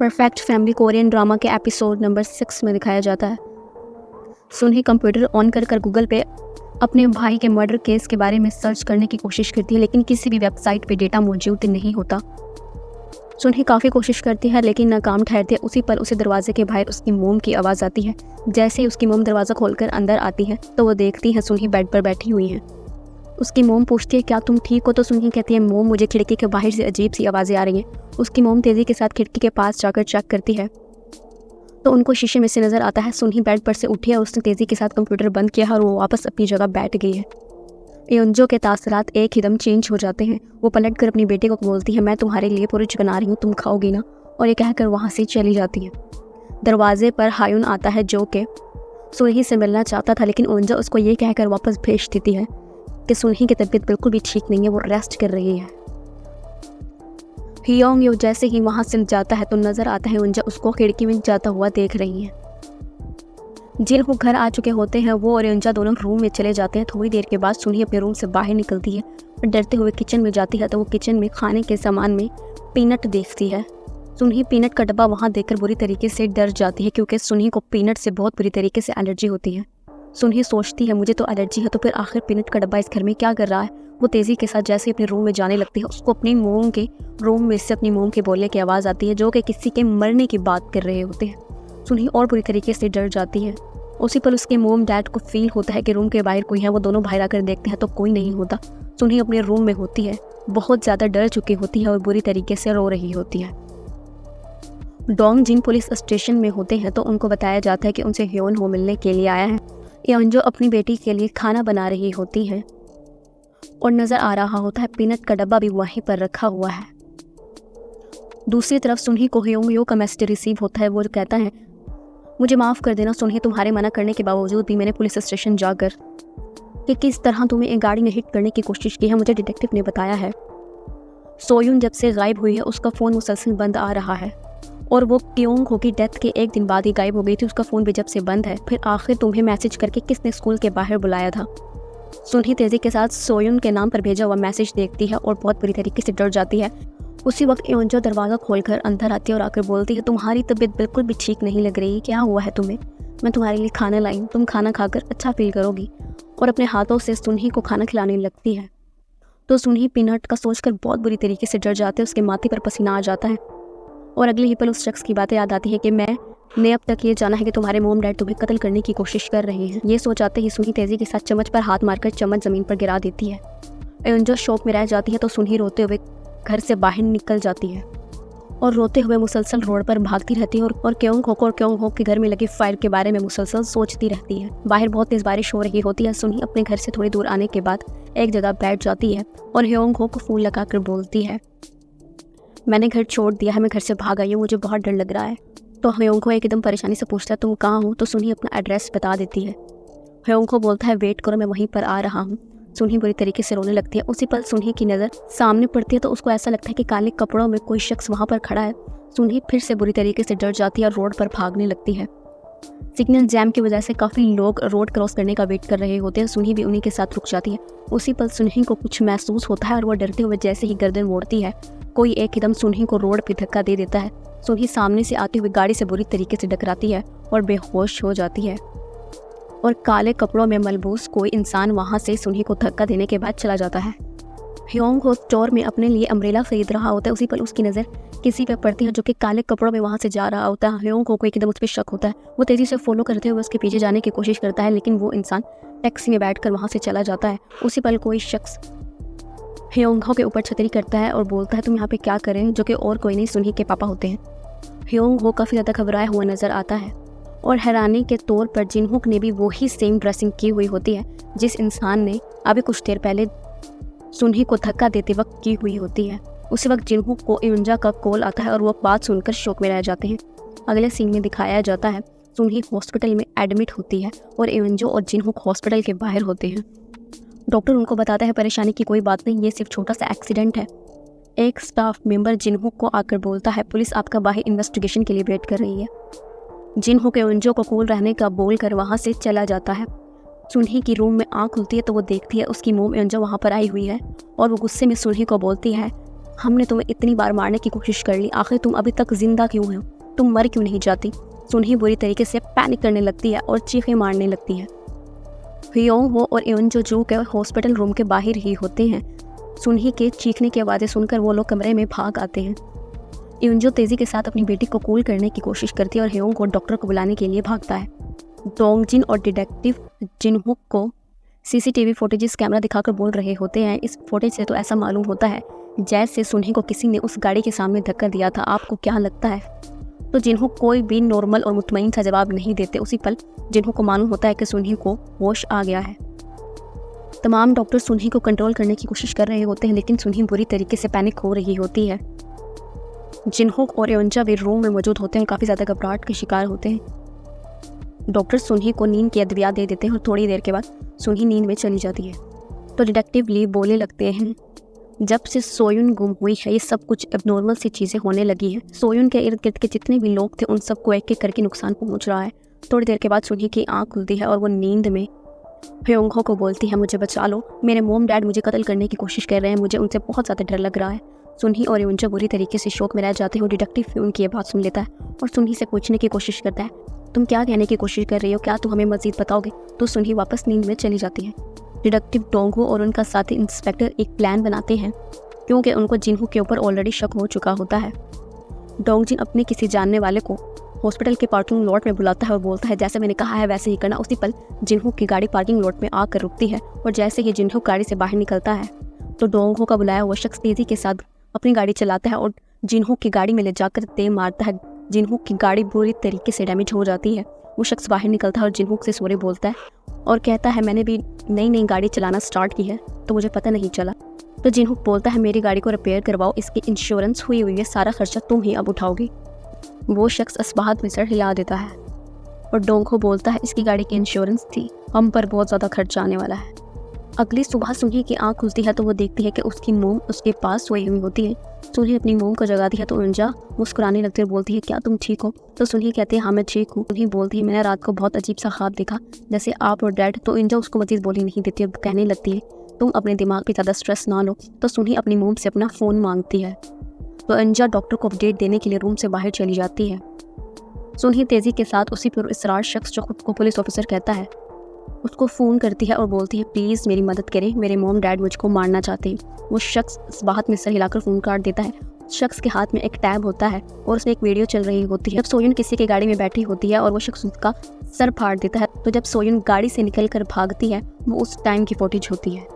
Perfect family Korean drama के episode number 6 में दिखाया जाता है। सुनही कंप्यूटर ऑन कर गूगल पे अपने भाई के मर्डर केस के बारे में सर्च करने की कोशिश करती है, लेकिन किसी भी वेबसाइट पे डेटा मौजूद नहीं होता। सुनही काफ़ी कोशिश करती है लेकिन नाकाम ठहरती है। उसी पर उसे दरवाजे के बाहर उसकी मोम की आवाज़ आती है। जैसे ही उसकी मोम दरवाज़ा खोलकर अंदर आती है तो वो देखती है सुनही बेड पर बैठी हुई है। उसकी मोम पूछती है क्या तुम ठीक हो, तो सुनही कहती है मोम मुझे खिड़की के बाहर से अजीब सी आवाज़ें आ रही हैं। उसकी मोम तेज़ी के साथ खिड़की के पास जाकर चेक करती है तो उनको शीशे में से नज़र आता है सुनही बेड पर से उठी है। उसने तेज़ी के साथ कंप्यूटर बंद किया है और वो वापस अपनी जगह बैठ गई है। योंजो के तासरात एक ही दम चेंज हो जाते हैं। वो पलट कर अपनी बेटे को बोलती है मैं तुम्हारे लिए पुरुष बना रही हूँ, तुम खाओगी ना, और ये कहकर वहाँ से चली जाती है। दरवाजे पर हायुन आता है जो कि सुनही से मिलना चाहता था, लेकिन योंजो उसको ये कहकर वापस भेज देती है कि सुनही की तबीयत बिल्कुल भी ठीक नहीं है, वो रेस्ट कर रही है। हियोंग यो जैसे ही वहाँ से जाता है तो नज़र आता है योंजो उसको खिड़की में जाता हुआ देख रही है। जिन वो घर आ चुके होते हैं वो और योंजो दोनों रूम में चले जाते हैं। थोड़ी देर के बाद सुनही अपने रूम से बाहर निकलती है और डरते हुए किचन में जाती है तो वो किचन में खाने के सामान में पीनट देखती है। सुनही पीनट का डब्बा वहाँ देखकर बुरी तरीके से डर जाती है क्योंकि सुनही को पीनट से बहुत बुरी तरीके से एलर्जी होती है। सुनही सोचती है मुझे तो एलर्जी है तो फिर आखिर पीनट का डब्बा इस घर में क्या कर रहा है। वो तेज़ी के साथ जैसे अपने रूम में जाने लगती है उसको अपनी मोम के रूम में से अपनी मोम के बोलने की आवाज़ आती है जो कि किसी के मरने की बात कर रहे होते हैं। सुनही और बुरी तरीके से डर जाती है। उसी पर उसके मोम डैड को फील होता है कि रूम के बाहर कोई है। वो दोनों बाहर आकर देखते हैं तो कोई नहीं होता। सुनही अपने रूम में होती है, बहुत ज़्यादा डर चुकी होती है और बुरी तरीके से रो रही होती है। डोंग जिन पुलिस स्टेशन में होते हैं तो उनको बताया जाता है कि उनसे ह्योन हो मिलने के लिए आया है। योंजो अपनी बेटी के लिए खाना बना रही होती है और नज़र आ रहा होता है पीनट का डब्बा भी वहीं पर रखा हुआ है। दूसरी तरफ सुनही को ह्योंग यो का मैसेज रिसीव होता है। वो कहता है मुझे माफ़ कर देना सुनही, तुम्हारे मना करने के बावजूद भी मैंने पुलिस स्टेशन जाकर कि किस तरह तुम्हें एक गाड़ी ने हिट करने की कोशिश की है मुझे डिटेक्टिव ने बताया है। सोयुन जब से गायब हुई है उसका फ़ोन मुसलसल बंद आ रहा है और वो क्योंग हो की डेथ के एक दिन बाद ही गायब हो गई थी। उसका फ़ोन भी जब से बंद है, फिर आखिर तुम्हें मैसेज करके किसने स्कूल के बाहर बुलाया था। सुनही तेज़ी के साथ सोयुन के नाम पर भेजा हुआ मैसेज देखती है और बहुत बुरी तरीके से डर जाती है। उसी वक्त योंजो दरवाज़ा खोलकर अंदर आती है और आकर बोलती है तुम्हारी तबीयत बिल्कुल भी ठीक नहीं लग रही, क्या हुआ है तुम्हें? मैं तुम्हारे लिए खाना लाई हूँ, तुम खाना खाकर अच्छा फील करोगी। और अपने हाथों से सुनही को खाना खिलाने लगती है तो सुनही पीनट का सोचकर बहुत बुरी तरीके से डर जाते है। उसके माथे पर पसीना आ जाता है और अगले ही पल उस शख्स की बातें याद आती है कि मैंने अब तक ये जाना है कि तुम्हारे मोम डैड तुम्हें कत्ल करने की कोशिश कर रहे हैं। ये सोच आते ही सुनही तेज़ी के साथ चम्मच पर हाथ मारकर चम्मच ज़मीन पर गिरा देती है। योंजो शौक में रह जाती है तो सुनही रोते हुए घर से बाहर निकल जाती है और रोते हुए मुसलसल रोड पर भागती रहती है और क्योंग हो के घर में लगी फायर के बारे में मुसलसल सोचती रहती है। बाहर बहुत तेज़ बारिश हो रही होती है। सुनही अपने घर से थोड़ी दूर आने के बाद एक जगह बैठ जाती है और ह्योंग हो को फ़ोन लगाकर बोलती है मैंने घर छोड़ दिया है, मैं घर से भाग आई हूँ, मुझे बहुत डर लग रहा है। तो ह्योंग हो एकदम परेशानी से पूछता है तुम कहाँ हो, तो सुनही अपना एड्रेस बता देती है। ह्योंग हो बोलता है वेट करो, मैं वहीं पर आ रहा हूँ। सुनही बुरी तरीके से रोने लगती है। उसी पल सुनही की नज़र सामने पड़ती है तो उसको ऐसा लगता है कि काले कपड़ों में कोई शख्स वहाँ पर खड़ा है। सुनही फिर से बुरी तरीके से डर जाती है और रोड पर भागने लगती है। सिग्नल जैम की वजह से काफ़ी लोग रोड क्रॉस करने का वेट कर रहे होते हैं। सुनही भी उन्हीं के साथ रुक जाती है। उसी पल सुनही को कुछ महसूस होता है और वह डरते हुए जैसे ही गर्दन मोड़ती है कोई एकदम सुनही को रोड पर धक्का दे देता है। सुनही सामने से आती हुई गाड़ी से बुरी तरीके से टकराती है और बेहोश हो जाती है और काले कपड़ों में मलबूस कोई इंसान वहाँ से सुनही को धक्का देने के बाद चला जाता है। ह्योंग हो स्टोर में अपने लिए अम्ब्रेला खरीद रहा होता है। उसी पर उसकी नज़र किसी पे पड़ती है जो कि काले कपड़ों में वहाँ से जा रहा होता है। ह्योंग हो को एकदम उस पर शक होता है। वो तेज़ी से फॉलो करते हुए उसके पीछे जाने की कोशिश करता है लेकिन वो इंसान टैक्सी में बैठकर वहाँ से चला जाता है। उसी पल कोई शख्स ह्योंग हो के ऊपर छतरी करता है और बोलता है तुम यहाँ पे क्या करें, जो कि और कोई नहीं सुनही के पापा होते हैं। ह्योंग हो काफ़ी ज़्यादा घबराया हुआ नज़र आता है और हैरानी के तौर पर जिनहुक ने भी वही सेम ड्रेसिंग की हुई होती है जिस इंसान ने अभी कुछ देर पहले सुनही को धक्का देते वक्त की हुई होती है। उसी वक्त जिनहुक को योंजो का कॉल आता है और वो बात सुनकर शौक में रह जाते हैं। अगले सीन में दिखाया जाता है सुनही हॉस्पिटल में एडमिट होती है और योंजो और जिनहुक हॉस्पिटल के बाहर होते हैं। डॉक्टर उनको बताता है परेशानी की कोई बात नहीं, ये सिर्फ छोटा सा एक्सीडेंट है। एक स्टाफ मेंबर जिनहुक को आकर बोलता है पुलिस आपका बाहर इन्वेस्टिगेशन के लिए वेट कर रही है। जिनहुक योंजो को कूल रहने का बोलकर वहाँ से चला जाता है। सुनही की रूम में आँख खुलती है तो वो देखती है उसकी मोम योंजो वहाँ पर आई हुई है और वो गुस्से में सुनही को बोलती है हमने तुम्हें इतनी बार मारने की कोशिश कर ली, आखिर तुम अभी तक जिंदा क्यों हो? तुम मर क्यों नहीं जाती? सुनही बुरी तरीके से पैनिक करने लगती है और चीखें मारने लगती है। ह्योंग हो और एवंजो जू के हॉस्पिटल रूम के बाहर ही होते हैं। सुनही के चीखने की आवाज़ें सुनकर वो लोग कमरे में भाग आते हैं। एवंजो तेज़ी के साथ अपनी बेटी को कूल करने की कोशिश करती है और ह्योंग को डॉक्टर को बुलाने के लिए भागता है। डोंगजिन और डिटेक्टिव जिनहुक को सीसीटीवी फुटेजेस कैमरा दिखाकर बोल रहे होते हैं। इस फुटेज से तो ऐसा मालूम होता है जैसे सुनही को किसी ने उस गाड़ी के सामने धक्का दिया था। आपको क्या लगता है? तो जिन्हों कोई भी नॉर्मल और मुतमईन सा जवाब नहीं देते। उसी पल जिन्हों को मालूम होता है कि सुनही को होश आ गया है। तमाम डॉक्टर सुनही को कंट्रोल करने की कोशिश कर रहे होते हैं, लेकिन सुनही बुरी तरीके से पैनिक हो रही होती है। जिन्हों और एवंजा वे रूम में मौजूद होते हैं, काफ़ी ज़्यादा घबराहट के शिकार होते हैं। डॉक्टर सुनही को नींद की अद्वियात दे देते हैं और थोड़ी देर के बाद सुनही नींद में चली जाती है। तो डिटेक्टिव ली बोलने लगते हैं, जब से सोयुन गुम हुई है ये सब कुछ एबनॉर्मल सी चीज़ें होने लगी हैं। सोयुन के इर्द गिर्द के जितने भी लोग थे उन सबको एक एक करके नुकसान पहुंच रहा है। थोड़ी देर के बाद सुनही की आंख खुलती है और वो नींद में ह्योंग हो को बोलती है, मुझे बचा लो, मेरे मोम डैड मुझे कत्ल करने की कोशिश कर रहे हैं, मुझे उनसे बहुत ज़्यादा डर लग रहा है। सुनही और एवंजा बुरी तरीके से शौक में रह जाते हैं और डिटेक्टिव ह्योंग की ये बात सुन लेता है और सुनही से पूछने की कोशिश करता है, तुम क्या कहने की कोशिश कर रही हो? क्या तुम हमें मज़ीद बताओगे? तो सुनही वापस नींद में चली जाती है। डिटेक्टिव डोंगो और उनका साथी इंस्पेक्टर एक प्लान बनाते हैं क्योंकि उनको जिन्हू के ऊपर ऑलरेडी शक हो चुका होता है। डोंगजिन अपने किसी जानने वाले को हॉस्पिटल के पार्किंग लॉट में बुलाता है और बोलता है, जैसे मैंने कहा है वैसे ही करना। उसी पल जिन्हू की गाड़ी पार्किंग लॉट में आकर रुकती है और जैसे ही जिन्हू गाड़ी से बाहर निकलता है तो डोंगो का बुलाया हुआ शख्स तेज़ी के साथ अपनी गाड़ी चलाता है और जिन्हू की गाड़ी में ले जाकर तेज मारता है। जिन्हू की गाड़ी बुरी तरीके से डैमेज हो जाती है। वो शख्स बाहर निकलता है और जिन्हू से सॉरी बोलता है और कहता है, मैंने भी नई गाड़ी चलाना स्टार्ट की है तो मुझे पता नहीं चला। तो जिन्हू बोलता है, मेरी गाड़ी को रिपेयर करवाओ, इसकी इंश्योरेंस हुई है, सारा खर्चा तुम ही अब उठाओगी। वो शख्स असबाहत में सर हिला देता है और डोंगो बोलता है, इसकी गाड़ी की इंश्योरेंस थी, हम पर बहुत ज़्यादा खर्चा आने वाला है। अगली सुबह सुनही की आंख खुलती है तो वो देखती है कि उसकी मोम उसके पास सोई हुई होती है। सुनही अपनी मोम को जगाती है तो एवंजा मुस्कुराने लगती है, बोलती है, क्या तुम ठीक हो? तो सुनही कहती है, हाँ मैं ठीक हूँ। सुनही बोलती है, मैंने रात को बहुत अजीब सा ख्वाब देखा जैसे आप और डैड। तो एवंजा उसको मजीद बोली नहीं देती, अब कहने लगती है, तुम अपने दिमाग पे ज़्यादा स्ट्रेस ना लो। तो सुनही अपनी मोम से अपना फ़ोन मांगती है तो एवंजा डॉक्टर को अपडेट देने के लिए रूम से बाहर चली जाती है। सुनही तेज़ी के साथ उसी पर इसरार शख्स जो खुद को पुलिस ऑफिसर कहता है उसको फ़ोन करती है और बोलती है, प्लीज़ मेरी मदद करें, मेरे मॉम डैड मुझको मारना चाहते हैं। वो शख्स इस बात में सर हिलाकर फ़ोन काट देता है। शख्स के हाथ में एक टैब होता है और उसमें एक वीडियो चल रही होती है। जब सोयुन किसी की गाड़ी में बैठी होती है और वो शख्स उसका सर फाड़ देता है, तो जब सोयुन गाड़ी से निकल कर भागती है वो उस टाइम की फुटेज होती है।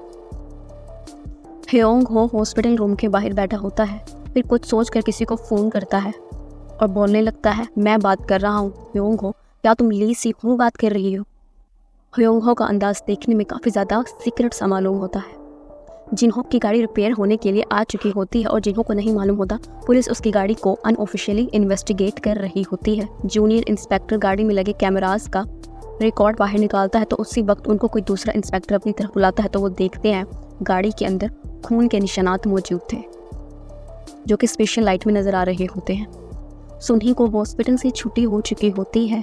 ह्योंग हो हॉस्पिटल रूम के बाहर बैठा होता है, फिर कुछ सोच कर किसी को फ़ोन करता है और बोलने लगता है, मैं बात कर रहा हूँ। ह्योंग हो, क्या तुम ली सी हूँ बात कर रही हो? ह्योंग हो का अंदाज़ देखने में काफ़ी ज़्यादा सीक्रेट सा मालूम होता है। जिन्हों की गाड़ी रिपेयर होने के लिए आ चुकी होती है और जिन्हों को नहीं मालूम होता पुलिस उसकी गाड़ी को अनऑफिशियली इन्वेस्टिगेट कर रही होती है। जूनियर इंस्पेक्टर गाड़ी में लगे कैमरास का रिकॉर्ड बाहर निकालता है तो उसी वक्त उनको कोई दूसरा इंस्पेक्टर अपनी तरफ बुलाता है तो वो देखते हैं गाड़ी के अंदर खून के निशानात मौजूद थे जो कि स्पेशल लाइट में नज़र आ रहे होते हैं। सुनही को हॉस्पिटल से छुट्टी हो चुकी होती है।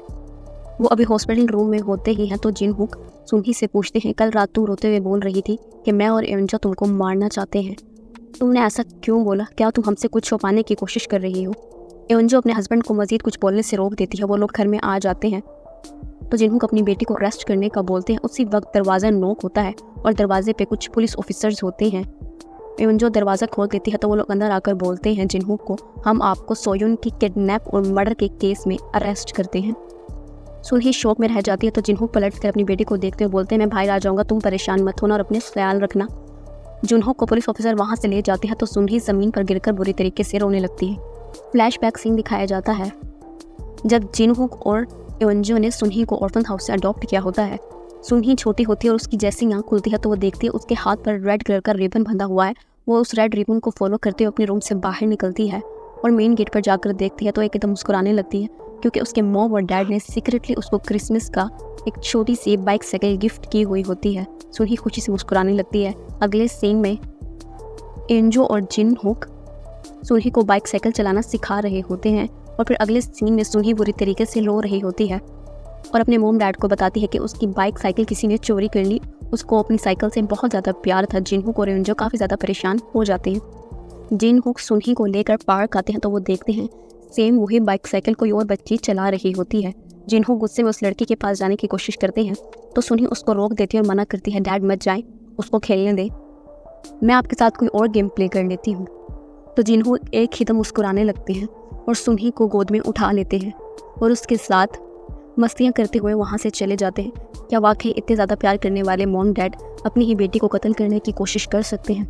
वो अभी हॉस्पिटल रूम में होते ही हैं तो जिनहुक सुनही से पूछते हैं, कल रात तुम रोते हुए बोल रही थी कि मैं और एवंजा तुमको मारना चाहते हैं, तुमने ऐसा क्यों बोला? क्या तुम हमसे कुछ छुपाने की कोशिश कर रही हो? एवंजा अपने हस्बैंड को मजीद कुछ बोलने से रोक देती है। वो लोग घर में आ जाते हैं तो जिनहुक अपनी बेटी को अरेस्ट करने का बोलते हैं। उसी वक्त दरवाज़ा नॉक होता है और दरवाजे पे कुछ पुलिस ऑफिसर्स होते हैं। एवंजा दरवाज़ा खोल देती है तो वो लोग अंदर आकर बोलते हैं जिनहुक को, हम आपको सोयुन की किडनैप और मर्डर के केस में अरेस्ट करते हैं। सुनही शौक में रह जाती है तो जिनहुक पलट कर अपनी बेटी को देखते हुए बोलते हैं, मैं बाहर आ जाऊंगा, तुम परेशान मत होना और अपने ख्याल रखना। जिनहुक को पुलिस ऑफिसर वहां से ले जाते हैं तो सुनही ज़मीन पर गिरकर बुरी तरीके से रोने लगती है। फ्लैशबैक सीन दिखाया जाता है जब जिनहुक और एवंजो ने सुनही को ऑर्फन हाउस से अडॉप्ट किया होता है। सुनही छोटी होती है और उसकी जैसी आँख खुलती है तो वो देखती है उसके हाथ पर रेड कलर का रिबन बंधा हुआ है। वो उस रेड रिबन को फॉलो करते हुए अपने रूम से बाहर निकलती है और मेन गेट पर जाकर देखती है तो एकदम मुस्कुराने लगती है क्योंकि उसके मॉम और डैड ने सीक्रेटली उसको क्रिसमस का एक छोटी सी बाइक साइकिल गिफ्ट की हुई होती है। सुनही खुशी से मुस्कुराने लगती है। अगले सीन में एंजो और जिनहुक सुनही को बाइक साइकिल चलाना सिखा रहे होते हैं और फिर अगले सीन में सुनही बुरी तरीके से रो रही होती है और अपने मॉम डैड को बताती है कि उसकी बाइक साइकिल किसी ने चोरी कर ली। उसको अपनी साइकिल से बहुत ज़्यादा प्यार था। जिनहुक और एंजो काफ़ी ज़्यादा परेशान हो जाते हैं। जिन हुक सुनही को लेकर पार्क आते हैं तो वो देखते हैं सेम वही बाइसाइकिल कोई और बच्ची चला रही होती है। जिन हुक गुस्से में उस लड़की के पास जाने की कोशिश करते हैं तो सुनही उसको रोक देती है और मना करती है, डैड मत जाए, उसको खेलने दे, मैं आपके साथ कोई और गेम प्ले कर लेती हूँ। तो जिन्हों एक ही दम मुस्कुराने लगते हैं और सुनही को गोद में उठा लेते हैं और उसके साथ मस्तियाँ करते हुए वहाँ से चले जाते हैं। क्या वाकई इतने ज़्यादा प्यार करने वाले मॉम डैड अपनी ही बेटी को कत्ल करने की कोशिश कर सकते हैं?